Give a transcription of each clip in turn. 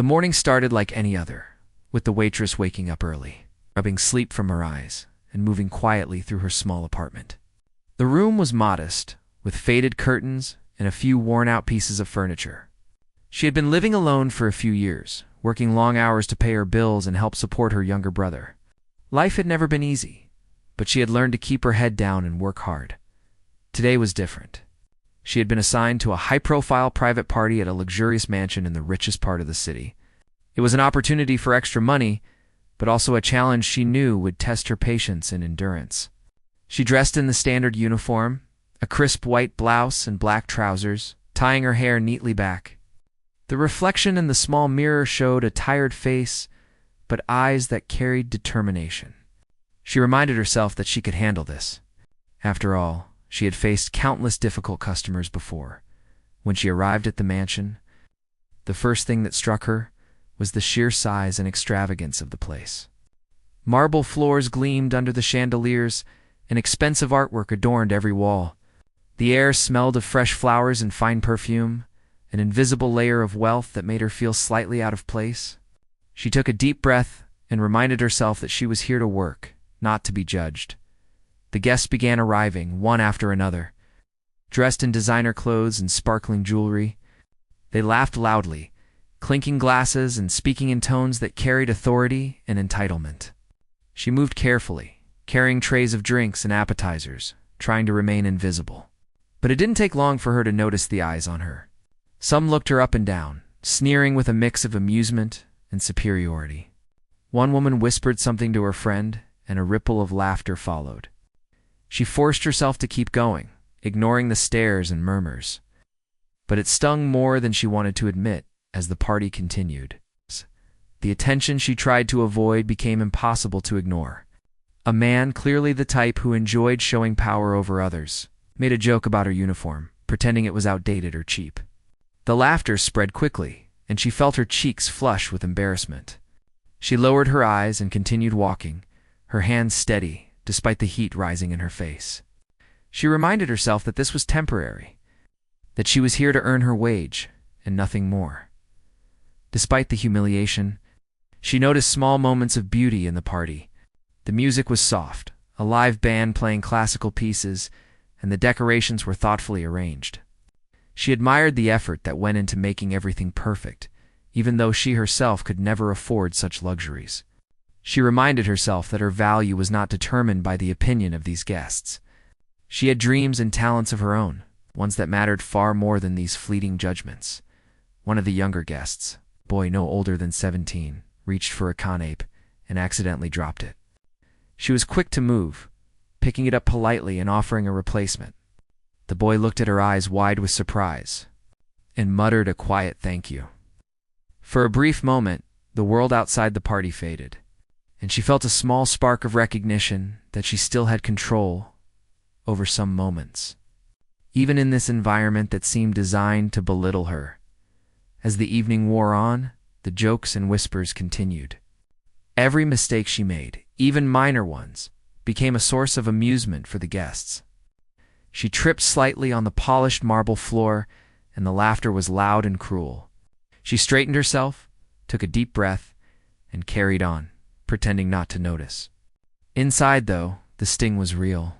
The morning started like any other, with the waitress waking up early, rubbing sleep from her eyes, and moving quietly through her small apartment. The room was modest, with faded curtains and a few worn-out pieces of furniture. She had been living alone for a few years, working long hours to pay her bills and help support her younger brother. Life had never been easy, but she had learned to keep her head down and work hard. Today was different. She had been assigned to a high-profile private party at a luxurious mansion in the richest part of the city. It was an opportunity for extra money, but also a challenge she knew would test her patience and endurance. She dressed in the standard uniform, a crisp white blouse and black trousers, tying her hair neatly back. The reflection in the small mirror showed a tired face, but eyes that carried determination. She reminded herself that she could handle this. After all, she had faced countless difficult customers before. When she arrived at the mansion, the first thing that struck her was the sheer size and extravagance of the place. Marble floors gleamed under the chandeliers, and expensive artwork adorned every wall. The air smelled of fresh flowers and fine perfume, an invisible layer of wealth that made her feel slightly out of place. She took a deep breath and reminded herself that she was here to work, not to be judged. The guests began arriving, one after another. Dressed in designer clothes and sparkling jewelry, they laughed loudly, clinking glasses and speaking in tones that carried authority and entitlement. She moved carefully, carrying trays of drinks and appetizers, trying to remain invisible. But it didn't take long for her to notice the eyes on her. Some looked her up and down, sneering with a mix of amusement and superiority. One woman whispered something to her friend, and a ripple of laughter followed. She forced herself to keep going, ignoring the stares and murmurs. But it stung more than she wanted to admit as the party continued. The attention she tried to avoid became impossible to ignore. A man, clearly the type who enjoyed showing power over others, made a joke about her uniform, pretending it was outdated or cheap. The laughter spread quickly, and she felt her cheeks flush with embarrassment. She lowered her eyes and continued walking, her hands steady, despite the heat rising in her face. She reminded herself that this was temporary, that she was here to earn her wage, and nothing more. Despite the humiliation, she noticed small moments of beauty in the party. The music was soft, a live band playing classical pieces, and the decorations were thoughtfully arranged. She admired the effort that went into making everything perfect, even though she herself could never afford such luxuries. She reminded herself that her value was not determined by the opinion of these guests. She had dreams and talents of her own, ones that mattered far more than these fleeting judgments. One of the younger guests, a boy no older than 17, reached for a canape and accidentally dropped it. She was quick to move, picking it up politely and offering a replacement. The boy looked at her eyes wide with surprise and muttered a quiet thank you. For a brief moment, the world outside the party faded, and she felt a small spark of recognition that she still had control over some moments, even in this environment that seemed designed to belittle her. As the evening wore on, the jokes and whispers continued. Every mistake she made, even minor ones, became a source of amusement for the guests. She tripped slightly on the polished marble floor, and the laughter was loud and cruel. She straightened herself, took a deep breath, and carried on, pretending not to notice. Inside, though, the sting was real.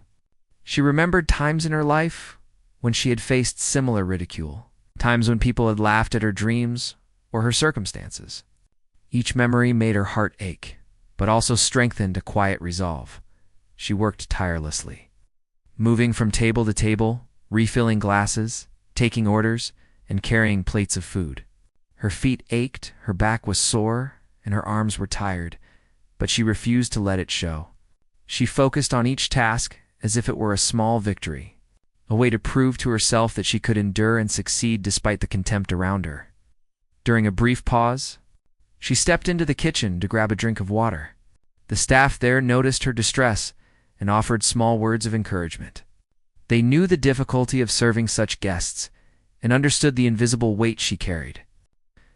She remembered times in her life when she had faced similar ridicule, times when people had laughed at her dreams or her circumstances. Each memory made her heart ache, but also strengthened a quiet resolve. She worked tirelessly, moving from table to table, refilling glasses, taking orders, and carrying plates of food. Her feet ached, her back was sore, and her arms were tired, but she refused to let it show. She focused on each task as if it were a small victory, a way to prove to herself that she could endure and succeed despite the contempt around her. During a brief pause, she stepped into the kitchen to grab a drink of water. The staff there noticed her distress and offered small words of encouragement. They knew the difficulty of serving such guests and understood the invisible weight she carried.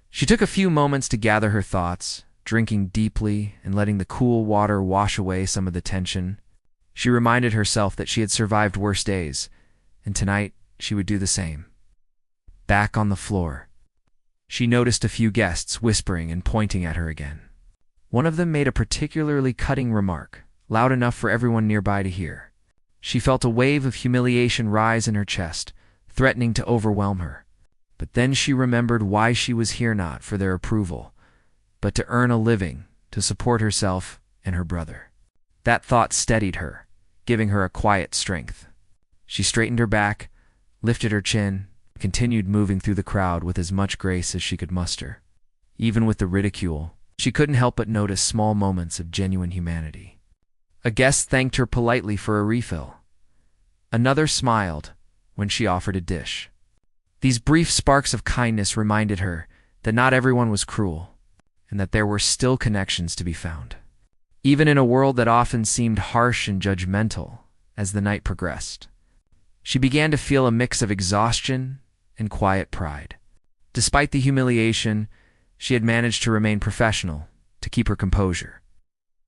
She took a few moments to gather her thoughts, drinking deeply and letting the cool water wash away some of the tension. She reminded herself that she had survived worse days, and tonight she would do the same. Back on the floor, She noticed a few guests whispering and pointing at her again. One of them made a particularly cutting remark, loud enough for everyone nearby to hear. She felt a wave of humiliation rise in her chest, threatening to overwhelm her. But then she remembered why she was here, not for their approval, but to earn a living, to support herself and her brother. That thought steadied her, giving her a quiet strength. She straightened her back, lifted her chin, and continued moving through the crowd with as much grace as she could muster. Even with the ridicule, she couldn't help but notice small moments of genuine humanity. A guest thanked her politely for a refill. Another smiled when she offered a dish. These brief sparks of kindness reminded her that not everyone was cruel, and that there were still connections to be found. Even in a world that often seemed harsh and judgmental as the night progressed, she began to feel a mix of exhaustion and quiet pride. Despite the humiliation, she had managed to remain professional, to keep her composure,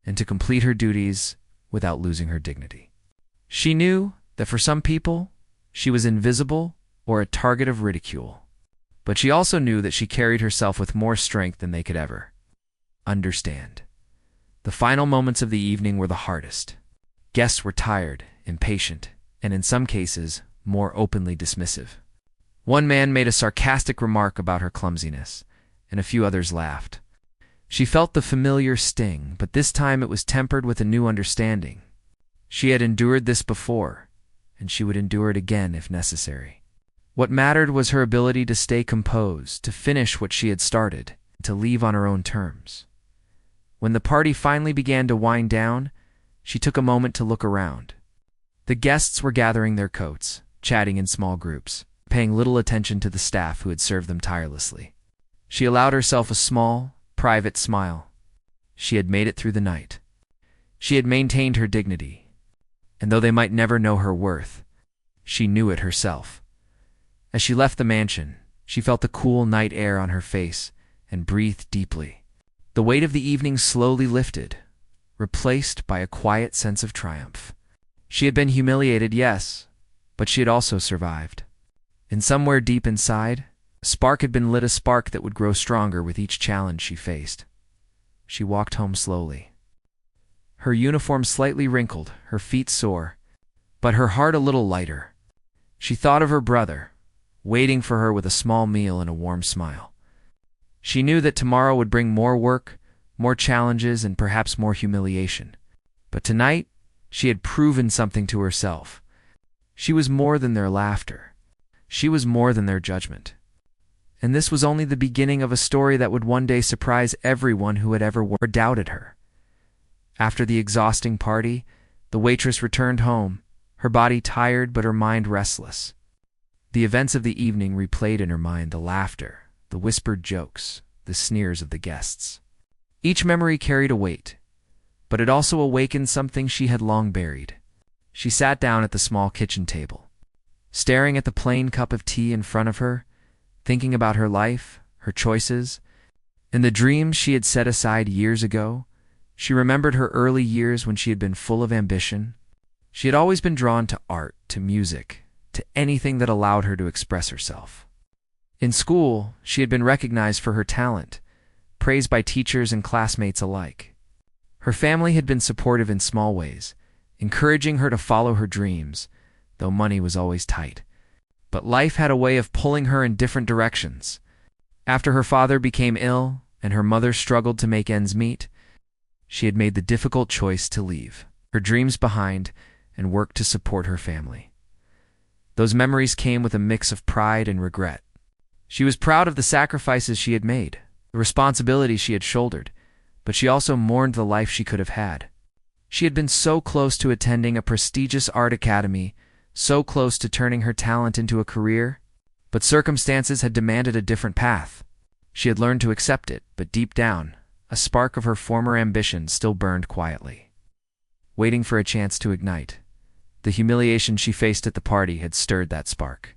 and to complete her duties without losing her dignity. She knew that for some people, she was invisible or a target of ridicule. But she also knew that she carried herself with more strength than they could ever understand. The final moments of the evening were the hardest. Guests were tired, impatient, and in some cases, more openly dismissive. One man made a sarcastic remark about her clumsiness, and a few others laughed. She felt the familiar sting, but this time it was tempered with a new understanding. She had endured this before, and she would endure it again if necessary. What mattered was her ability to stay composed, to finish what she had started, and to leave on her own terms. When the party finally began to wind down, she took a moment to look around. The guests were gathering their coats, chatting in small groups, paying little attention to the staff who had served them tirelessly. She allowed herself a small, private smile. She had made it through the night. She had maintained her dignity, and though they might never know her worth, she knew it herself. As she left the mansion, she felt the cool night air on her face and breathed deeply. The weight of the evening slowly lifted, replaced by a quiet sense of triumph. She had been humiliated, yes, but she had also survived. And somewhere deep inside, a spark had been lit, a spark that would grow stronger with each challenge she faced. She walked home slowly. Her uniform slightly wrinkled, her feet sore, but her heart a little lighter. She thought of her brother, waiting for her with a small meal and a warm smile. She knew that tomorrow would bring more work, more challenges, and perhaps more humiliation. But tonight, she had proven something to herself. She was more than their laughter. She was more than their judgment. And this was only the beginning of a story that would one day surprise everyone who had ever doubted her. After the exhausting party, the waitress returned home, her body tired but her mind restless. The events of the evening replayed in her mind, the laughter, the whispered jokes, the sneers of the guests. Each memory carried a weight, but it also awakened something she had long buried. She sat down at the small kitchen table, staring at the plain cup of tea in front of her, thinking about her life, her choices, and the dreams she had set aside years ago. She remembered her early years when she had been full of ambition. She had always been drawn to art, to music, to anything that allowed her to express herself. In school, she had been recognized for her talent, praised by teachers and classmates alike. Her family had been supportive in small ways, encouraging her to follow her dreams, though money was always tight. But life had a way of pulling her in different directions. After her father became ill and her mother struggled to make ends meet, she had made the difficult choice to leave her dreams behind and work to support her family. Those memories came with a mix of pride and regret. She was proud of the sacrifices she had made, the responsibilities she had shouldered, but she also mourned the life she could have had. She had been so close to attending a prestigious art academy, so close to turning her talent into a career, but circumstances had demanded a different path. She had learned to accept it, but deep down, a spark of her former ambition still burned quietly, waiting for a chance to ignite. The humiliation she faced at the party had stirred that spark.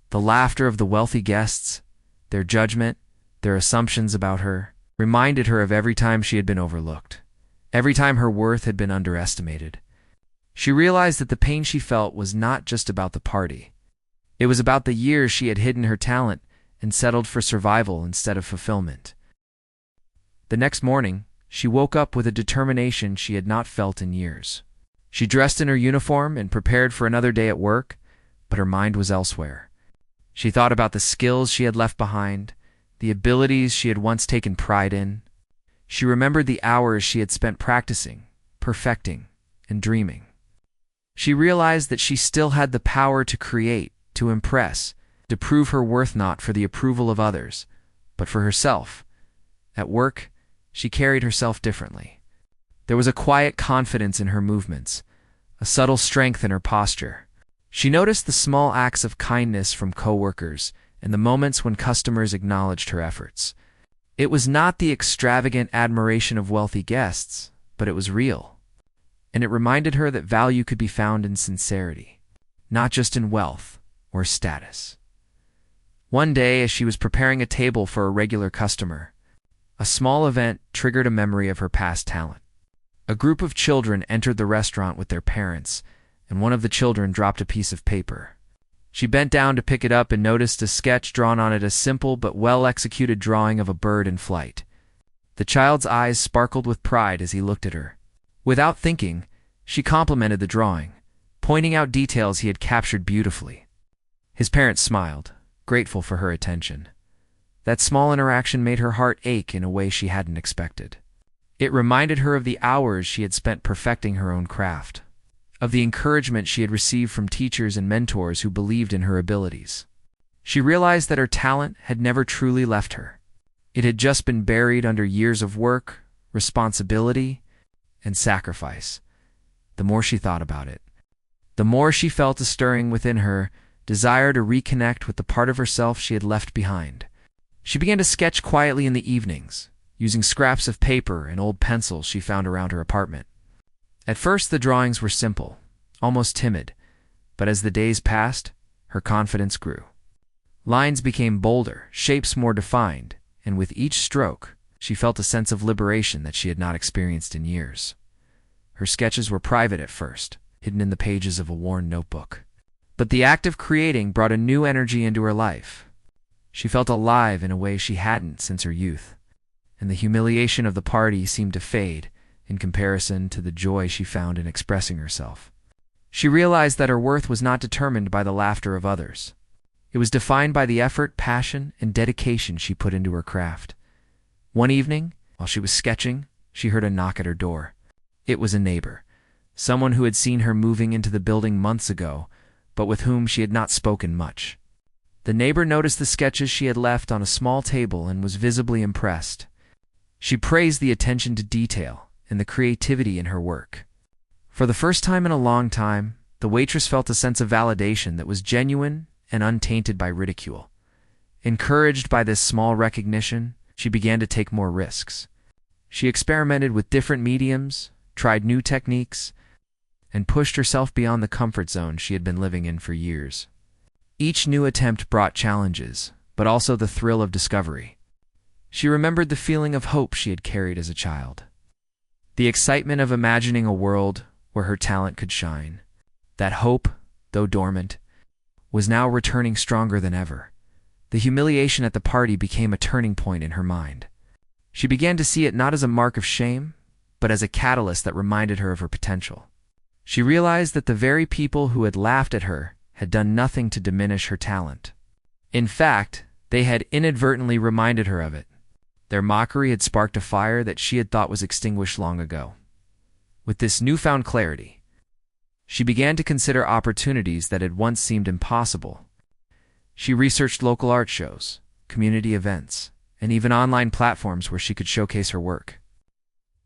The laughter of the wealthy guests, their judgment, their assumptions about her, reminded her of every time she had been overlooked, every time her worth had been underestimated. She realized that the pain she felt was not just about the party. It was about the years she had hidden her talent and settled for survival instead of fulfillment. The next morning, she woke up with a determination she had not felt in years. She dressed in her uniform and prepared for another day at work, but her mind was elsewhere. She thought about the skills she had left behind, the abilities she had once taken pride in. She remembered the hours she had spent practicing, perfecting, and dreaming. She realized that she still had the power to create, to impress, to prove her worth not for the approval of others, but for herself. At work, she carried herself differently. There was a quiet confidence in her movements, a subtle strength in her posture. She noticed the small acts of kindness from coworkers and the moments when customers acknowledged her efforts. It was not the extravagant admiration of wealthy guests, but it was real. And it reminded her that value could be found in sincerity, not just in wealth or status. One day, as she was preparing a table for a regular customer, a small event triggered a memory of her past talent. A group of children entered the restaurant with their parents, and one of the children dropped a piece of paper. She bent down to pick it up and noticed a sketch drawn on it, a simple but well-executed drawing of a bird in flight. The child's eyes sparkled with pride as he looked at her. Without thinking, she complimented the drawing, pointing out details he had captured beautifully. His parents smiled, grateful for her attention. That small interaction made her heart ache in a way she hadn't expected. It reminded her of the hours she had spent perfecting her own craft, of the encouragement she had received from teachers and mentors who believed in her abilities. She realized that her talent had never truly left her. It had just been buried under years of work, responsibility, and sacrifice. The more she thought about it, the more she felt a stirring within her, desire to reconnect with the part of herself she had left behind. She began to sketch quietly in the evenings, using scraps of paper and old pencils she found around her apartment. At first, the drawings were simple, almost timid, but as the days passed, her confidence grew. Lines became bolder, shapes more defined, and with each stroke, she felt a sense of liberation that she had not experienced in years. Her sketches were private at first, hidden in the pages of a worn notebook. But the act of creating brought a new energy into her life. She felt alive in a way she hadn't since her youth, and the humiliation of the party seemed to fade in comparison to the joy she found in expressing herself. She realized that her worth was not determined by the laughter of others. It was defined by the effort, passion, and dedication she put into her craft. One evening, while she was sketching, she heard a knock at her door. It was a neighbor, someone who had seen her moving into the building months ago, but with whom she had not spoken much. The neighbor noticed the sketches she had left on a small table and was visibly impressed. She praised the attention to detail and the creativity in her work. For the first time in a long time, the waitress felt a sense of validation that was genuine and untainted by ridicule. Encouraged by this small recognition, she began to take more risks. She experimented with different mediums, tried new techniques, and pushed herself beyond the comfort zone she had been living in for years. Each new attempt brought challenges, but also the thrill of discovery. She remembered the feeling of hope she had carried as a child, the excitement of imagining a world where her talent could shine. That hope, though dormant, was now returning stronger than ever. The humiliation at the party became a turning point in her mind. She began to see it not as a mark of shame, but as a catalyst that reminded her of her potential. She realized that the very people who had laughed at her had done nothing to diminish her talent. In fact, they had inadvertently reminded her of it. Their mockery had sparked a fire that she had thought was extinguished long ago. With this newfound clarity, she began to consider opportunities that had once seemed impossible. She researched local art shows, community events, and even online platforms where she could showcase her work.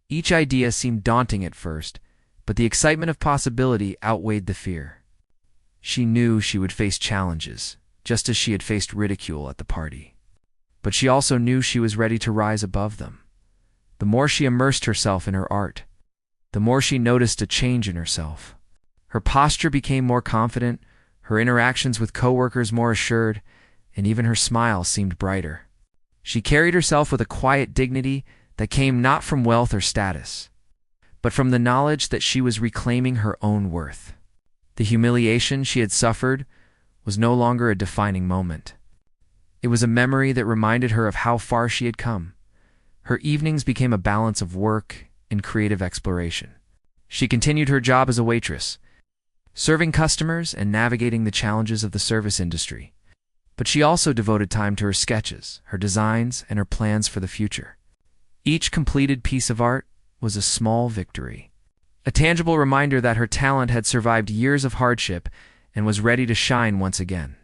Each idea seemed daunting at first, but the excitement of possibility outweighed the fear. She knew she would face challenges, just as she had faced ridicule at the party. But she also knew she was ready to rise above them. The more she immersed herself in her art, the more she noticed a change in herself. Her posture became more confident, her interactions with coworkers more assured, and even her smile seemed brighter. She carried herself with a quiet dignity that came not from wealth or status, but from the knowledge that she was reclaiming her own worth. The humiliation she had suffered was no longer a defining moment. It was a memory that reminded her of how far she had come. Her evenings became a balance of work and creative exploration. She continued her job as a waitress, serving customers and navigating the challenges of the service industry. But she also devoted time to her sketches, her designs, and her plans for the future. Each completed piece of art was a small victory, a tangible reminder that her talent had survived years of hardship and was ready to shine once again.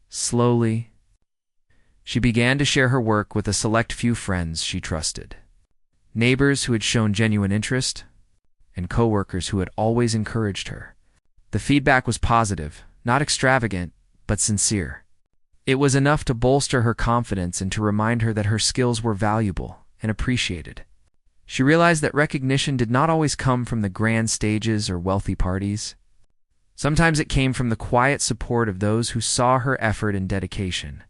Slowly, she began to share her work with a select few friends she trusted, neighbors who had shown genuine interest, and coworkers who had always encouraged her. The feedback was positive, not extravagant, but sincere. It was enough to bolster her confidence and to remind her that her skills were valuable and appreciated. She realized that recognition did not always come from the grand stages or wealthy parties. Sometimes it came from the quiet support of those who saw her effort and dedication.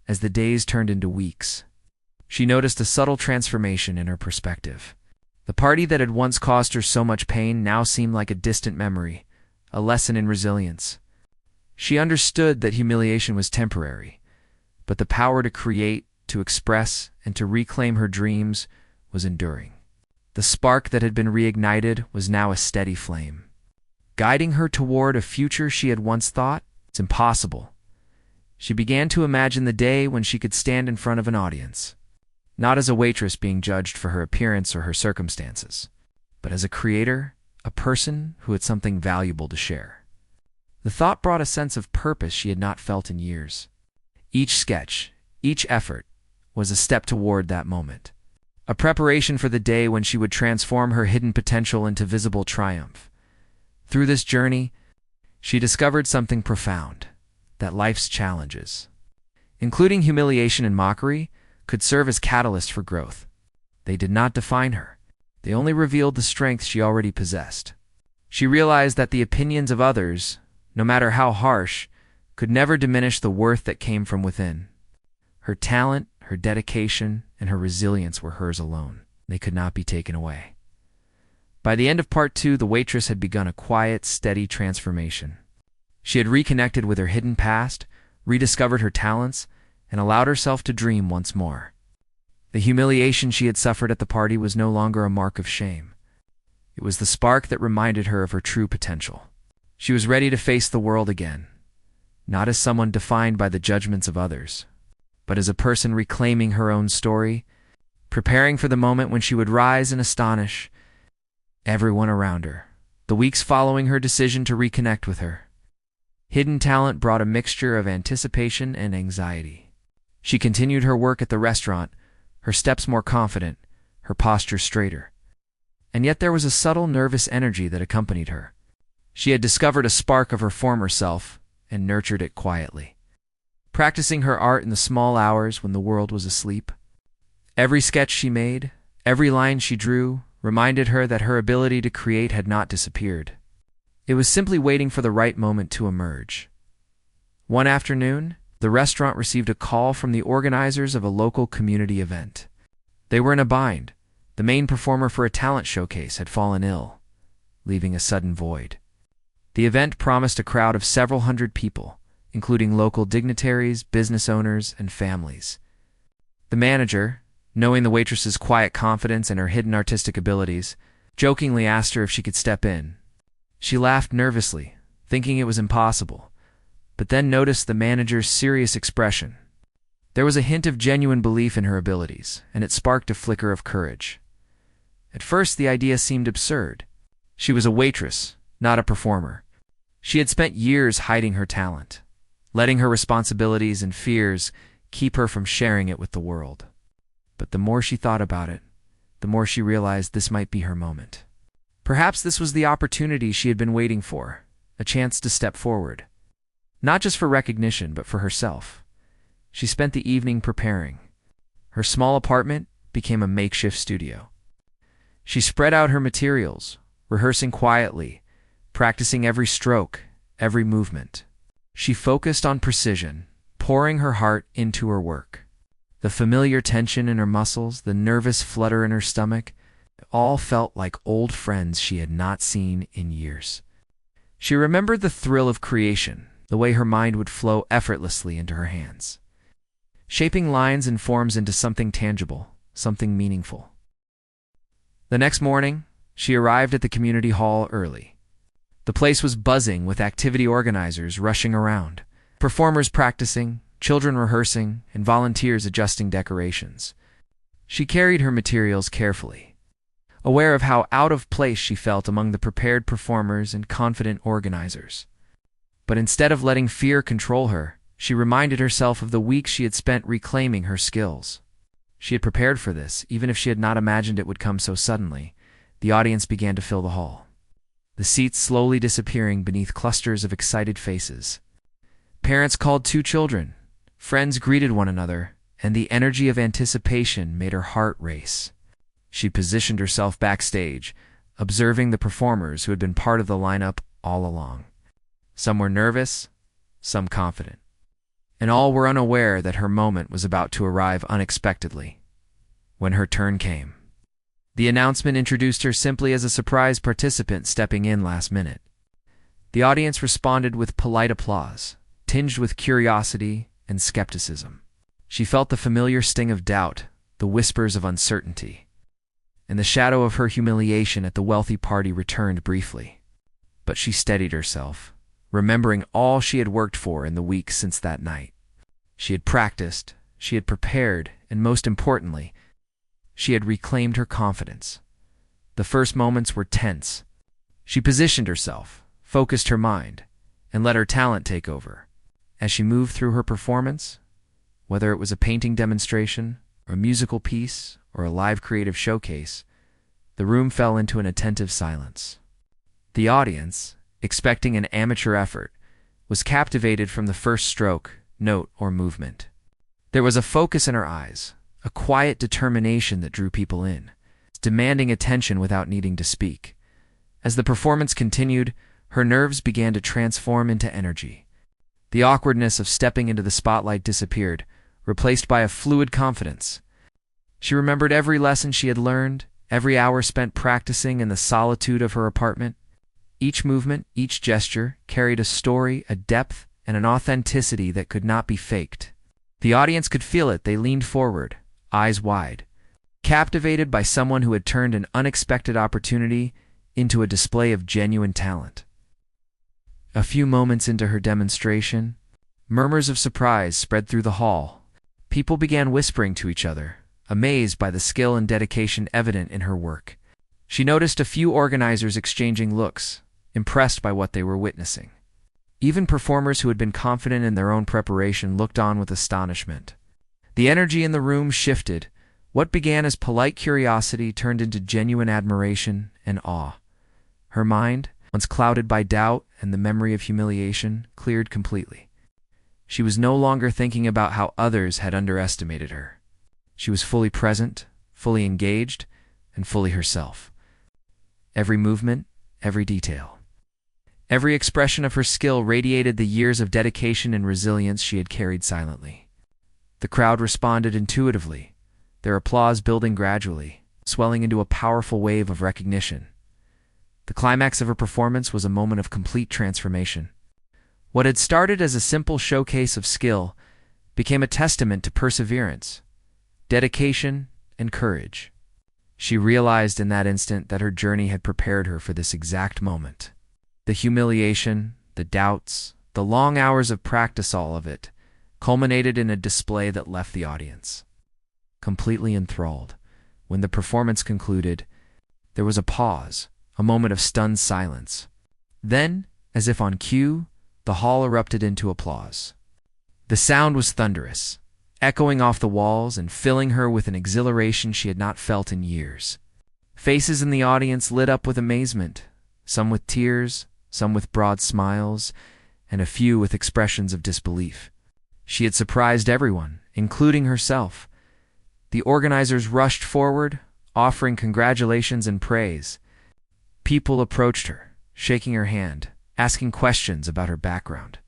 As the days turned into weeks, she noticed a subtle transformation in her perspective. The party that had once caused her so much pain now seemed like a distant memory, a lesson in resilience. She understood that humiliation was temporary, but the power to create, to express, and to reclaim her dreams was enduring. The spark that had been reignited was now a steady flame, guiding her toward a future she had once thought was impossible. She began to imagine the day when she could stand in front of an audience, not as a waitress being judged for her appearance or her circumstances, but as a creator, a person who had something valuable to share. The thought brought a sense of purpose she had not felt in years. Each sketch, each effort, was a step toward that moment, a preparation for the day when she would transform her hidden potential into visible triumph. Through this journey, she discovered something profound, that life's challenges, including humiliation and mockery, could serve as catalysts for growth. They did not define her. They only revealed the strength she already possessed. She realized that the opinions of others, no matter how harsh, could never diminish the worth that came from within. Her talent, her dedication, and her resilience were hers alone. They could not be taken away. By the end of part 2, the waitress had begun a quiet, steady transformation. She had reconnected with her hidden past, rediscovered her talents, and allowed herself to dream once more. The humiliation she had suffered at the party was no longer a mark of shame. It was the spark that reminded her of her true potential. She was ready to face the world again, not as someone defined by the judgments of others, but as a person reclaiming her own story, preparing for the moment when she would rise and astonish everyone around her. The weeks following her decision to reconnect with her hidden talent brought a mixture of anticipation and anxiety. She continued her work at the restaurant, her steps more confident, her posture straighter. And yet there was a subtle nervous energy that accompanied her. She had discovered a spark of her former self and nurtured it quietly, practicing her art in the small hours when the world was asleep. Every sketch she made, every line she drew, reminded her that her ability to create had not disappeared. It was simply waiting for the right moment to emerge. One afternoon, the restaurant received a call from the organizers of a local community event. They were in a bind. The main performer for a talent showcase had fallen ill, leaving a sudden void. The event promised a crowd of several hundred people, including local dignitaries, business owners, and families. The manager, knowing the waitress's quiet confidence and her hidden artistic abilities, jokingly asked her if she could step in. She laughed nervously, thinking it was impossible, but then noticed the manager's serious expression. There was a hint of genuine belief in her abilities, and it sparked a flicker of courage. At first, the idea seemed absurd. She was a waitress, not a performer. She had spent years hiding her talent, letting her responsibilities and fears keep her from sharing it with the world. But the more she thought about it, the more she realized this might be her moment. Perhaps this was the opportunity she had been waiting for, a chance to step forward. Not just for recognition, but for herself. She spent the evening preparing. Her small apartment became a makeshift studio. She spread out her materials, rehearsing quietly, practicing every stroke, every movement. She focused on precision, pouring her heart into her work. The familiar tension in her muscles, the nervous flutter in her stomach, all felt like old friends she had not seen in years. She remembered the thrill of creation, the way her mind would flow effortlessly into her hands. shaping lines and forms into something tangible, something meaningful. The next morning, she arrived at the community hall early. The place was buzzing with activity organizers rushing around, performers practicing, children rehearsing, and volunteers adjusting decorations. She carried her materials carefully, aware of how out of place she felt among the prepared performers and confident organizers. But instead of letting fear control her, she reminded herself of the weeks she had spent reclaiming her skills. She had prepared for this, even if she had not imagined it would come so suddenly. The audience began to fill the hall, the seats slowly disappearing beneath clusters of excited faces. Parents called 2 children, friends greeted one another, and the energy of anticipation made her heart race. She positioned herself backstage, observing the performers who had been part of the lineup all along. Some were nervous, some confident, and all were unaware that her moment was about to arrive unexpectedly. When her turn came, the announcement introduced her simply as a surprise participant stepping in last minute. The audience responded with polite applause, tinged with curiosity and skepticism. She felt the familiar sting of doubt, the whispers of uncertainty, and the shadow of her humiliation at the wealthy party returned briefly. But she steadied herself, remembering all she had worked for in the weeks since that night. She had practiced, she had prepared, and most importantly, she had reclaimed her confidence. The first moments were tense. She positioned herself, focused her mind, and let her talent take over. As she moved through her performance, whether it was a painting demonstration, or a musical piece, or a live creative showcase, the room fell into an attentive silence. The audience, expecting an amateur effort, was captivated from the first stroke, note, or movement. There was a focus in her eyes, a quiet determination that drew people in, demanding attention without needing to speak. As the performance continued, her nerves began to transform into energy. The awkwardness of stepping into the spotlight disappeared, replaced by a fluid confidence. She remembered every lesson she had learned, every hour spent practicing in the solitude of her apartment. Each movement, each gesture, carried a story, a depth, and an authenticity that could not be faked. The audience could feel it. They leaned forward, eyes wide, captivated by someone who had turned an unexpected opportunity into a display of genuine talent. A few moments into her demonstration, murmurs of surprise spread through the hall. People began whispering to each other, amazed by the skill and dedication evident in her work. She noticed a few organizers exchanging looks, impressed by what they were witnessing. Even performers who had been confident in their own preparation looked on with astonishment. The energy in the room shifted. What began as polite curiosity turned into genuine admiration and awe. Her mind, once clouded by doubt and the memory of humiliation, cleared completely. She was no longer thinking about how others had underestimated her. She was fully present, fully engaged, and fully herself. Every movement, every detail, every expression of her skill radiated the years of dedication and resilience she had carried silently. The crowd responded intuitively, their applause building gradually, swelling into a powerful wave of recognition. The climax of her performance was a moment of complete transformation. What had started as a simple showcase of skill became a testament to perseverance, dedication, and courage. She realized in that instant that her journey had prepared her for this exact moment. The humiliation, the doubts, the long hours of practice, all of it, culminated in a display that left the audience completely enthralled. When the performance concluded, there was a pause, a moment of stunned silence. Then, as if on cue, the hall erupted into applause. The sound was thunderous, echoing off the walls and filling her with an exhilaration she had not felt in years. Faces in the audience lit up with amazement, some with tears, some with broad smiles, and a few with expressions of disbelief. She had surprised everyone, including herself. The organizers rushed forward, offering congratulations and praise. People approached her, shaking her hand, asking questions about her background,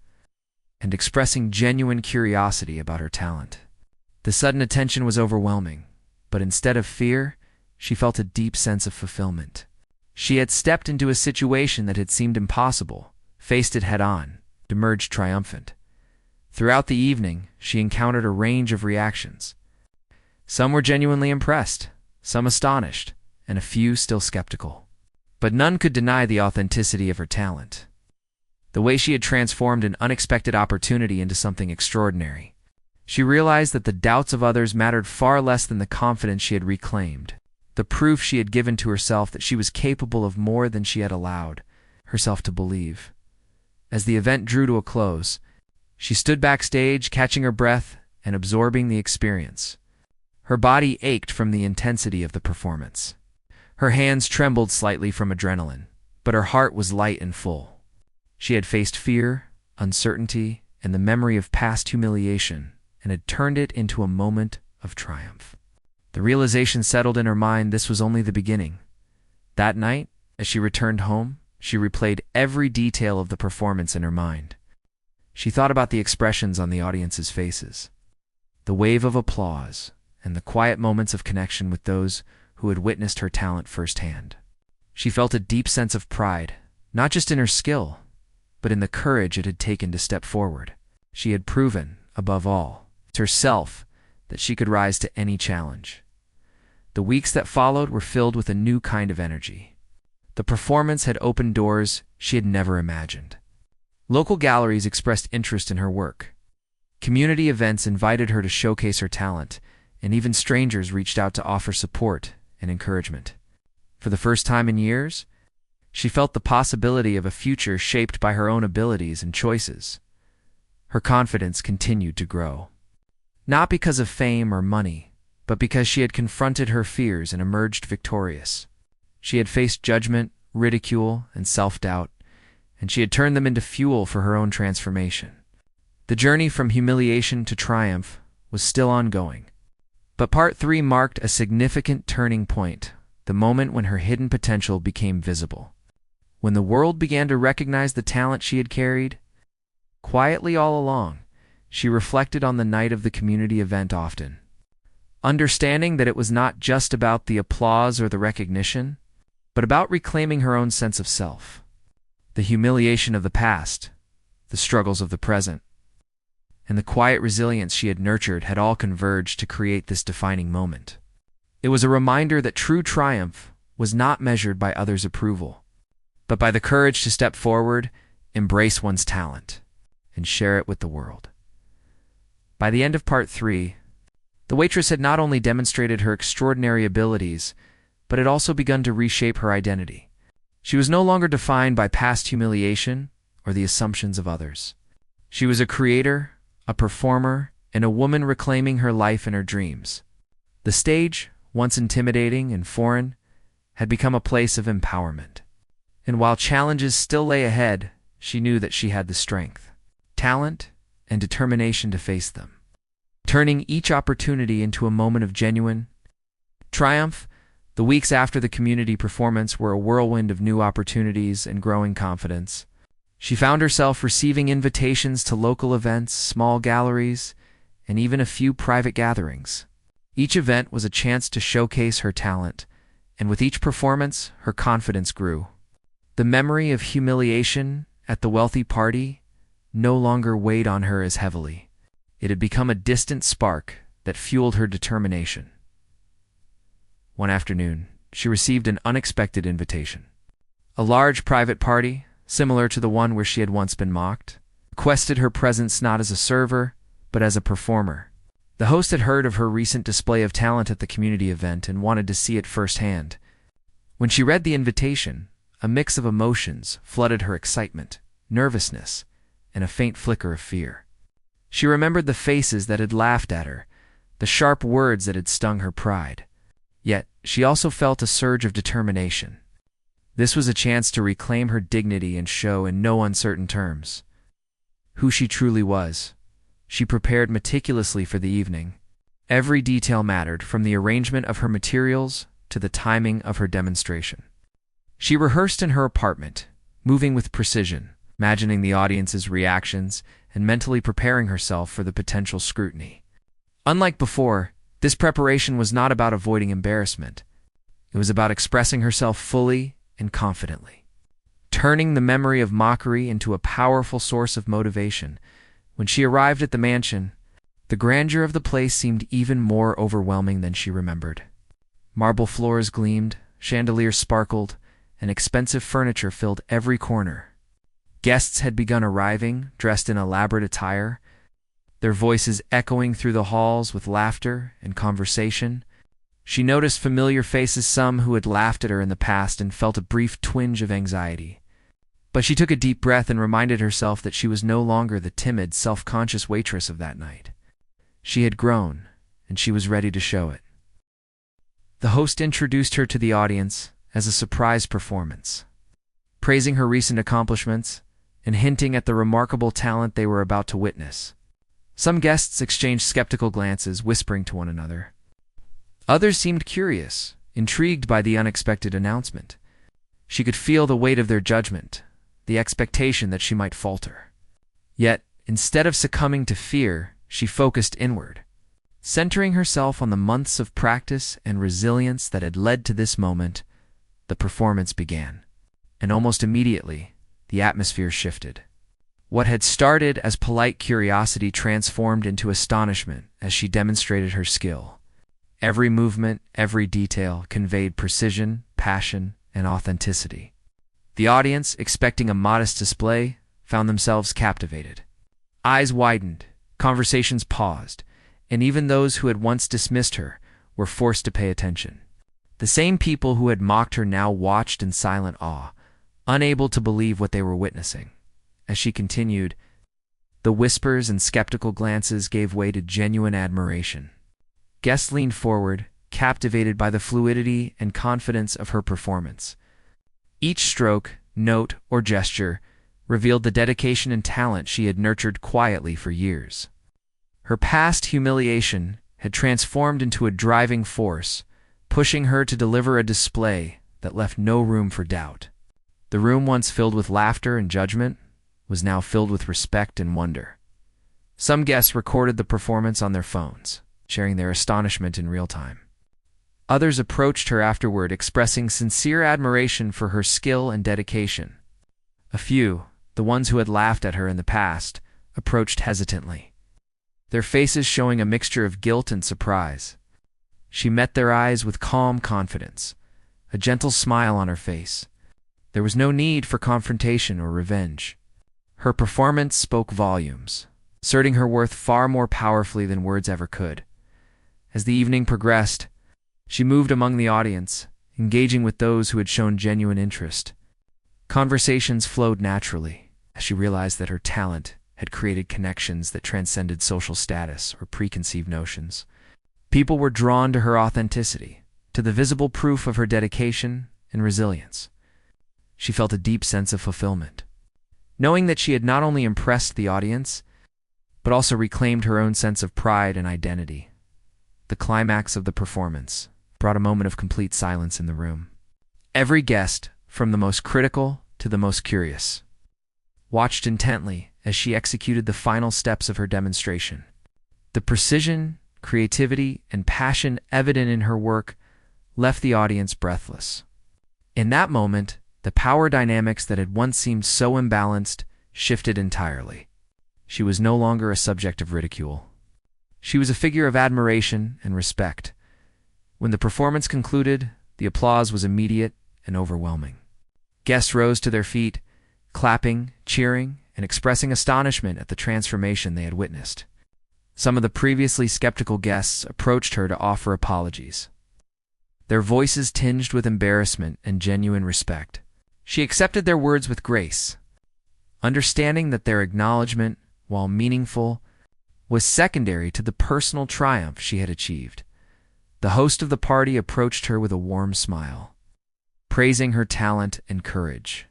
and expressing genuine curiosity about her talent. The sudden attention was overwhelming, but instead of fear, she felt a deep sense of fulfillment. She had stepped into a situation that had seemed impossible, faced it head-on, emerged triumphant. Throughout the evening, she encountered a range of reactions. Some were genuinely impressed, some astonished, and a few still skeptical. But none could deny the authenticity of her talent. The way she had transformed an unexpected opportunity into something extraordinary. She realized that the doubts of others mattered far less than the confidence she had reclaimed, the proof she had given to herself that she was capable of more than she had allowed herself to believe. As the event drew to a close, she stood backstage, catching her breath and absorbing the experience. Her body ached from the intensity of the performance. Her hands trembled slightly from adrenaline, but her heart was light and full. She had faced fear, uncertainty, and the memory of past humiliation, and had turned it into a moment of triumph. The realization settled in her mind this was only the beginning. That night, as she returned home, she replayed every detail of the performance in her mind. She thought about the expressions on the audience's faces, the wave of applause, and the quiet moments of connection with those who had witnessed her talent firsthand. She felt a deep sense of pride, not just in her skill, but in the courage it had taken to step forward. She had proven, above all, to herself that she could rise to any challenge. The weeks that followed were filled with a new kind of energy. The performance had opened doors she had never imagined. Local galleries expressed interest in her work. Community events invited her to showcase her talent, and even strangers reached out to offer support and encouragement. For the first time in years, she felt the possibility of a future shaped by her own abilities and choices. Her confidence continued to grow. Not because of fame or money, but because she had confronted her fears and emerged victorious. She had faced judgment, ridicule, and self-doubt, and she had turned them into fuel for her own transformation. The journey from humiliation to triumph was still ongoing. But Part 3 marked a significant turning point, the moment when her hidden potential became visible. When the world began to recognize the talent she had carried, quietly all along, she reflected on the night of the community event often. Understanding that it was not just about the applause or the recognition, but about reclaiming her own sense of self. The humiliation of the past, the struggles of the present, and the quiet resilience she had nurtured had all converged to create this defining moment. It was a reminder that true triumph was not measured by others' approval, but by the courage to step forward, embrace one's talent, and share it with the world. By the end of Part 3, the waitress had not only demonstrated her extraordinary abilities, but had also begun to reshape her identity. She was no longer defined by past humiliation or the assumptions of others. She was a creator, a performer, and a woman reclaiming her life and her dreams. The stage, once intimidating and foreign, had become a place of empowerment. And while challenges still lay ahead, she knew that she had the strength, talent, and determination to face them. Turning each opportunity into a moment of genuine triumph, the weeks after the community performance were a whirlwind of new opportunities and growing confidence. She found herself receiving invitations to local events, small galleries, and even a few private gatherings. Each event was a chance to showcase her talent, and with each performance, her confidence grew. The memory of humiliation at the wealthy party no longer weighed on her as heavily. It had become a distant spark that fueled her determination. One afternoon, she received an unexpected invitation. A large private party, similar to the one where she had once been mocked, requested her presence not as a server, but as a performer. The host had heard of her recent display of talent at the community event and wanted to see it firsthand. When she read the invitation, a mix of emotions flooded her: excitement, nervousness, and a faint flicker of fear. She remembered the faces that had laughed at her, the sharp words that had stung her pride. Yet, she also felt a surge of determination. This was a chance to reclaim her dignity and show in no uncertain terms who she truly was. She prepared meticulously for the evening. Every detail mattered, from the arrangement of her materials to the timing of her demonstration. She rehearsed in her apartment, moving with precision, imagining the audience's reactions and mentally preparing herself for the potential scrutiny. Unlike before, this preparation was not about avoiding embarrassment. It was about expressing herself fully and confidently, turning the memory of mockery into a powerful source of motivation. When she arrived at the mansion, the grandeur of the place seemed even more overwhelming than she remembered. Marble floors gleamed, chandeliers sparkled, and expensive furniture filled every corner. Guests had begun arriving, dressed in elaborate attire, their voices echoing through the halls with laughter and conversation. She noticed familiar faces, some who had laughed at her in the past, and felt a brief twinge of anxiety. But she took a deep breath and reminded herself that she was no longer the timid, self-conscious waitress of that night. She had grown, and she was ready to show it. The host introduced her to the audience as a surprise performance, praising her recent accomplishments and hinting at the remarkable talent they were about to witness. Some guests exchanged skeptical glances, whispering to one another. Others seemed curious, intrigued by the unexpected announcement. She could feel the weight of their judgment, the expectation that she might falter. Yet, instead of succumbing to fear, she focused inward, centering herself on the months of practice and resilience that had led to this moment. The performance began, and almost immediately, the atmosphere shifted. What had started as polite curiosity transformed into astonishment as she demonstrated her skill. Every movement, every detail conveyed precision, passion, and authenticity. The audience, expecting a modest display, found themselves captivated. Eyes widened, conversations paused, and even those who had once dismissed her were forced to pay attention. The same people who had mocked her now watched in silent awe, unable to believe what they were witnessing. As she continued, the whispers and skeptical glances gave way to genuine admiration. Guests leaned forward, captivated by the fluidity and confidence of her performance. Each stroke, note, or gesture revealed the dedication and talent she had nurtured quietly for years. Her past humiliation had transformed into a driving force, pushing her to deliver a display that left no room for doubt. The room, once filled with laughter and judgment, was now filled with respect and wonder. Some guests recorded the performance on their phones, sharing their astonishment in real time. Others approached her afterward, expressing sincere admiration for her skill and dedication. A few, the ones who had laughed at her in the past, approached hesitantly, their faces showing a mixture of guilt and surprise. She met their eyes with calm confidence, a gentle smile on her face. There was no need for confrontation or revenge. Her performance spoke volumes, asserting her worth far more powerfully than words ever could. As the evening progressed, she moved among the audience, engaging with those who had shown genuine interest. Conversations flowed naturally, as she realized that her talent had created connections that transcended social status or preconceived notions. People were drawn to her authenticity, to the visible proof of her dedication and resilience. She felt a deep sense of fulfillment, knowing that she had not only impressed the audience, but also reclaimed her own sense of pride and identity. The climax of the performance brought a moment of complete silence in the room. Every guest, from the most critical to the most curious, watched intently as she executed the final steps of her demonstration. The precision, creativity, and passion evident in her work left the audience breathless. In that moment, the power dynamics that had once seemed so imbalanced shifted entirely. She was no longer a subject of ridicule. She was a figure of admiration and respect. When the performance concluded, the applause was immediate and overwhelming. Guests rose to their feet, clapping, cheering, and expressing astonishment at the transformation they had witnessed. Some of the previously skeptical guests approached her to offer apologies, their voices tinged with embarrassment and genuine respect. She accepted their words with grace, understanding that their acknowledgement, while meaningful, was secondary to the personal triumph she had achieved. The host of the party approached her with a warm smile, praising her talent and courage.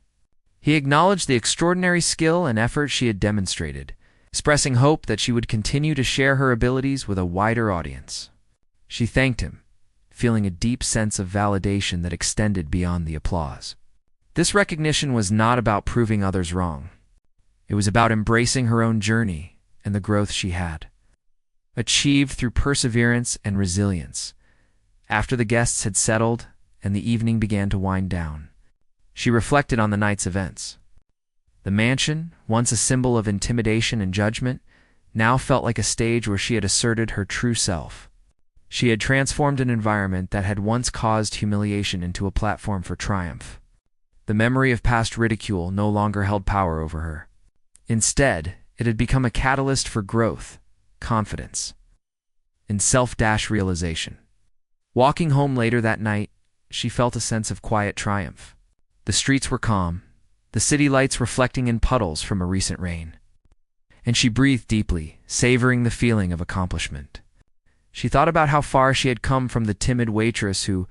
He acknowledged the extraordinary skill and effort she had demonstrated, expressing hope that she would continue to share her abilities with a wider audience. She thanked him, feeling a deep sense of validation that extended beyond the applause. This recognition was not about proving others wrong. It was about embracing her own journey and the growth she had achieved through perseverance and resilience. After the guests had settled and the evening began to wind down, she reflected on the night's events. The mansion, once a symbol of intimidation and judgment, now felt like a stage where she had asserted her true self. She had transformed an environment that had once caused humiliation into a platform for triumph. The memory of past ridicule no longer held power over her. Instead, it had become a catalyst for growth, confidence, and self-realization. Walking home later that night, she felt a sense of quiet triumph. The streets were calm, the city lights reflecting in puddles from a recent rain. And she breathed deeply, savoring the feeling of accomplishment. She thought about how far she had come from the timid waitress who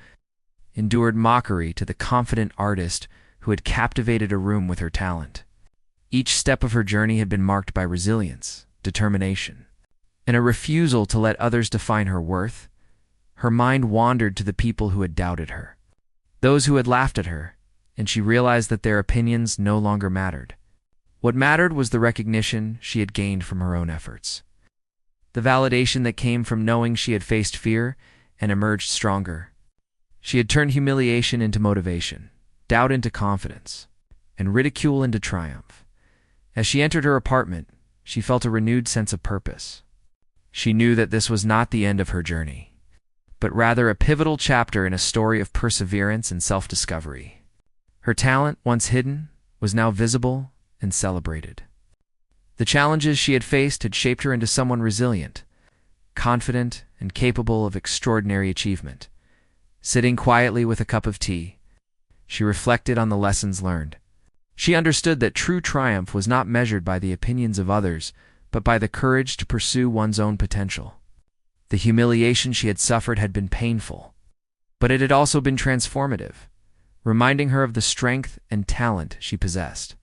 endured mockery to the confident artist who had captivated a room with her talent. Each step of her journey had been marked by resilience, determination, and a refusal to let others define her worth. Her mind wandered to the people who had doubted her, those who had laughed at her, and she realized that their opinions no longer mattered. What mattered was the recognition she had gained from her own efforts, the validation that came from knowing she had faced fear and emerged stronger. She had turned humiliation into motivation, doubt into confidence, and ridicule into triumph. As she entered her apartment, she felt a renewed sense of purpose. She knew that this was not the end of her journey, but rather a pivotal chapter in a story of perseverance and self-discovery. Her talent, once hidden, was now visible and celebrated. The challenges she had faced had shaped her into someone resilient, confident, and capable of extraordinary achievement. Sitting quietly with a cup of tea, she reflected on the lessons learned. She understood that true triumph was not measured by the opinions of others, but by the courage to pursue one's own potential. The humiliation she had suffered had been painful, but it had also been transformative, reminding her of the strength and talent she possessed.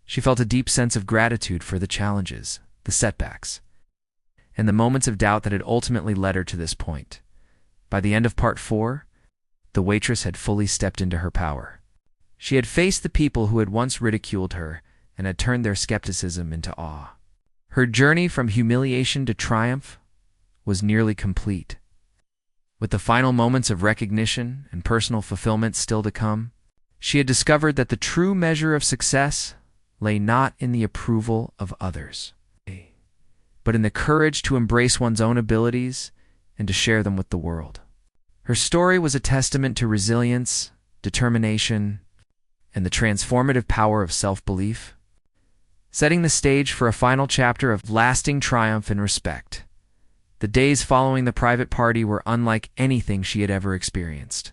She felt a deep sense of gratitude for the challenges, the setbacks, and the moments of doubt that had ultimately led her to this point. By the end of Part 4, the waitress had fully stepped into her power. She had faced the people who had once ridiculed her and had turned their skepticism into awe. Her journey from humiliation to triumph was nearly complete. With the final moments of recognition and personal fulfillment still to come, she had discovered that the true measure of success lay not in the approval of others, but in the courage to embrace one's own abilities and to share them with the world. Her story was a testament to resilience, determination, and the transformative power of self-belief, setting the stage for a final chapter of lasting triumph and respect. The days following the private party were unlike anything she had ever experienced.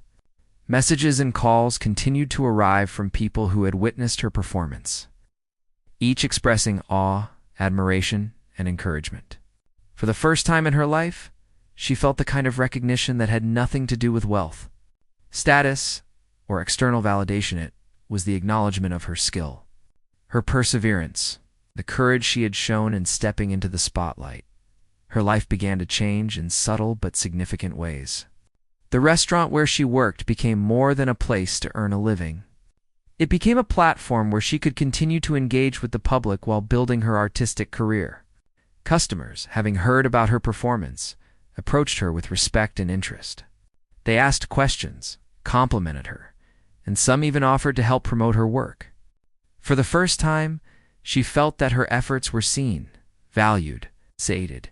Messages and calls continued to arrive from people who had witnessed her performance, each expressing awe, admiration, and encouragement. For the first time in her life, she felt the kind of recognition that had nothing to do with wealth, status, or external validation. It was the acknowledgement of her skill, her perseverance, the courage she had shown in stepping into the spotlight. Her life began to change in subtle but significant ways. The restaurant where she worked became more than a place to earn a living. It became a platform where she could continue to engage with the public while building her artistic career. Customers, having heard about her performance, approached her with respect and interest. They asked questions, complimented her, and some even offered to help promote her work. For the first time, she felt that her efforts were seen, valued, sated.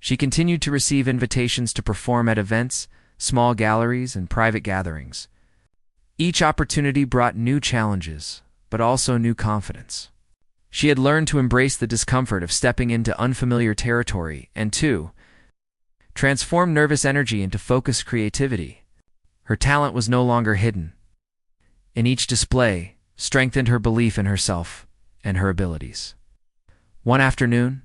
She continued to receive invitations to perform at events, small galleries, and private gatherings. Each opportunity brought new challenges, but also new confidence. She had learned to embrace the discomfort of stepping into unfamiliar territory and to transform nervous energy into focused creativity. Her talent was no longer hidden, and each display strengthened her belief in herself and her abilities. One afternoon,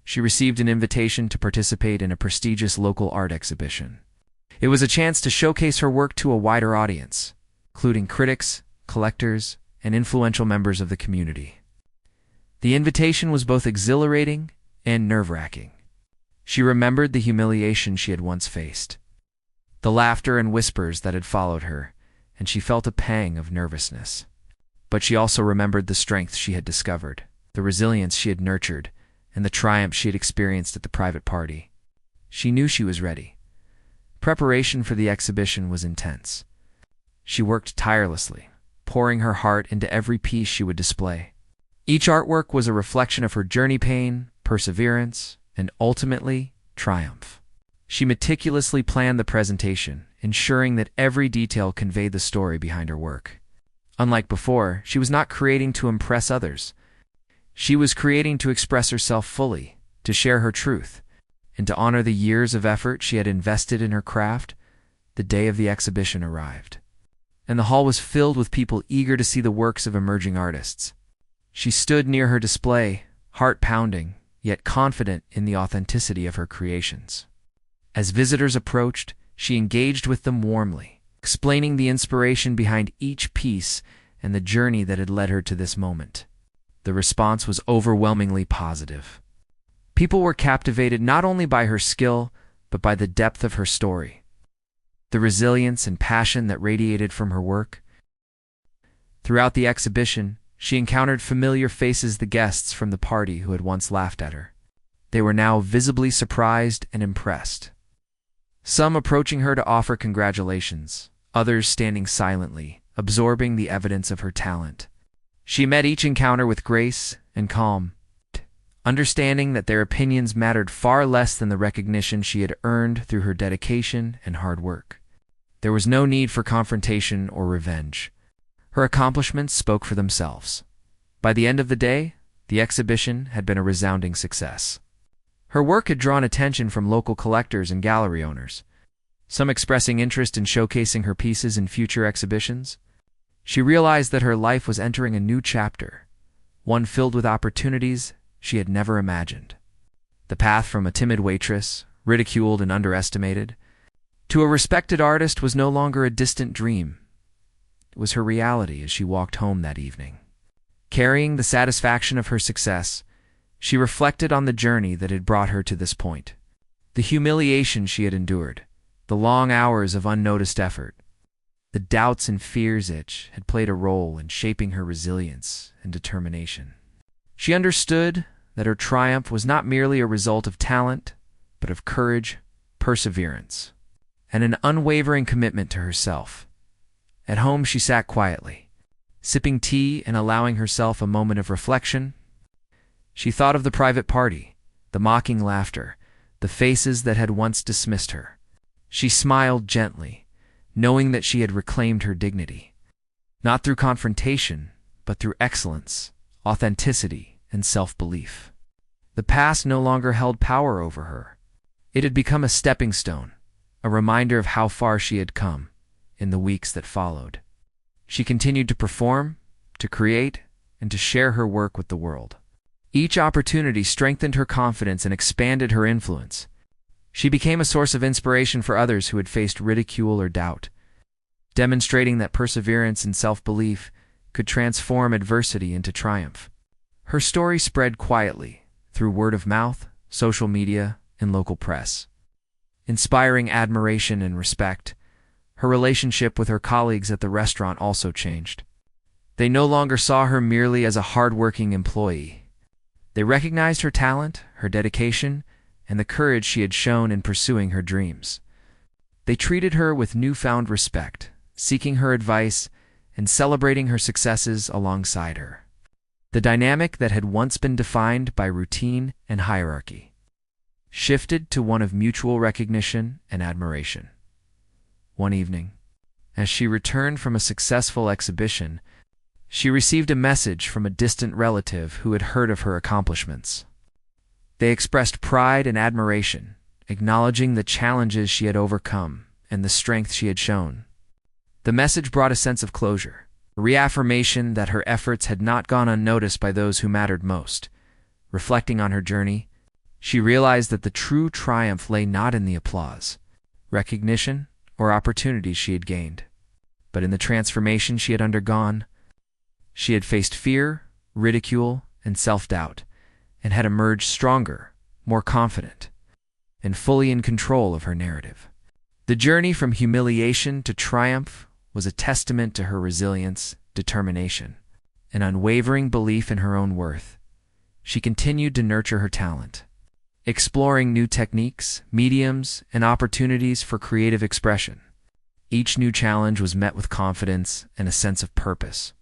she received an invitation to participate in a prestigious local art exhibition. It was a chance to showcase her work to a wider audience, including critics, collectors, and influential members of the community. The invitation was both exhilarating and nerve-wracking. She remembered the humiliation she had once faced, the laughter and whispers that had followed her, and she felt a pang of nervousness. But she also remembered the strength she had discovered, the resilience she had nurtured, and the triumph she had experienced at the private party. She knew she was ready. Preparation for the exhibition was intense. She worked tirelessly, pouring her heart into every piece she would display. Each artwork was a reflection of her journey, pain, perseverance, and ultimately, triumph. She meticulously planned the presentation, ensuring that every detail conveyed the story behind her work. Unlike before, she was not creating to impress others. She was creating to express herself fully, to share her truth, and to honor the years of effort she had invested in her craft. The day of the exhibition arrived, and the hall was filled with people eager to see the works of emerging artists. She stood near her display, heart pounding, yet confident in the authenticity of her creations. As visitors approached, she engaged with them warmly, explaining the inspiration behind each piece and the journey that had led her to this moment. The response was overwhelmingly positive. People were captivated not only by her skill, but by the depth of her story, the resilience and passion that radiated from her work. Throughout the exhibition, she encountered familiar faces, the guests from the party who had once laughed at her. They were now visibly surprised and impressed. Some approaching her to offer congratulations, others standing silently, absorbing the evidence of her talent. She met each encounter with grace and calm, understanding that their opinions mattered far less than the recognition she had earned through her dedication and hard work. There was no need for confrontation or revenge. Her accomplishments spoke for themselves. By the end of the day, the exhibition had been a resounding success. Her work had drawn attention from local collectors and gallery owners, some expressing interest in showcasing her pieces in future exhibitions. She realized that her life was entering a new chapter, one filled with opportunities she had never imagined. The path from a timid waitress, ridiculed and underestimated, to a respected artist was no longer a distant dream. It was her reality as she walked home that evening. Carrying the satisfaction of her success, she reflected on the journey that had brought her to this point. The humiliation she had endured, the long hours of unnoticed effort, the doubts and fears that had played a role in shaping her resilience and determination. She understood that her triumph was not merely a result of talent, but of courage, perseverance, and an unwavering commitment to herself. At home, she sat quietly, sipping tea and allowing herself a moment of reflection. She thought of the private party, the mocking laughter, the faces that had once dismissed her. She smiled gently, knowing that she had reclaimed her dignity, not through confrontation, but through excellence, authenticity, and self-belief. The past no longer held power over her. It had become a stepping stone, a reminder of how far she had come in the weeks that followed. She continued to perform, to create, and to share her work with the world. Each opportunity strengthened her confidence and expanded her influence. She became a source of inspiration for others who had faced ridicule or doubt, demonstrating that perseverance and self-belief could transform adversity into triumph. Her story spread quietly through word of mouth, social media, and local press, inspiring admiration and respect. Her relationship with her colleagues at the restaurant also changed. They no longer saw her merely as a hard-working employee. They recognized her talent, her dedication, and the courage she had shown in pursuing her dreams. They treated her with newfound respect, seeking her advice and celebrating her successes alongside her. The dynamic that had once been defined by routine and hierarchy shifted to one of mutual recognition and admiration. One evening, as she returned from a successful exhibition, she received a message from a distant relative who had heard of her accomplishments. They expressed pride and admiration, acknowledging the challenges she had overcome and the strength she had shown. The message brought a sense of closure, a reaffirmation that her efforts had not gone unnoticed by those who mattered most. Reflecting on her journey, she realized that the true triumph lay not in the applause, recognition, or opportunities she had gained, but in the transformation she had undergone. She had faced fear, ridicule, and self-doubt, and had emerged stronger, more confident, and fully in control of her narrative. The journey from humiliation to triumph was a testament to her resilience, determination, and unwavering belief in her own worth. She continued to nurture her talent, exploring new techniques, mediums, and opportunities for creative expression. Each new challenge was met with confidence and a sense of purpose.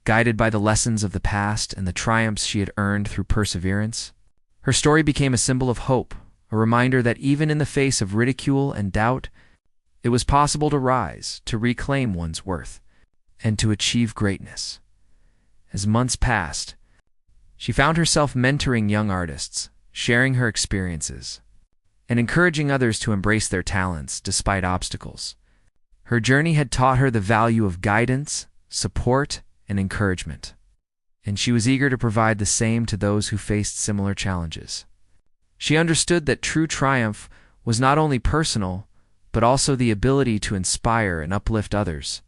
Guided by the lessons of the past and the triumphs she had earned through perseverance, Her story became a symbol of hope, a reminder that even in the face of ridicule and doubt, it was possible to rise, to reclaim one's worth, and to achieve greatness. As months passed, she found herself mentoring young artists, sharing her experiences, and encouraging others to embrace their talents despite obstacles. Her journey had taught her the value of guidance, support, and encouragement, and she was eager to provide the same to those who faced similar challenges. She understood that true triumph was not only personal, but also the ability to inspire and uplift others.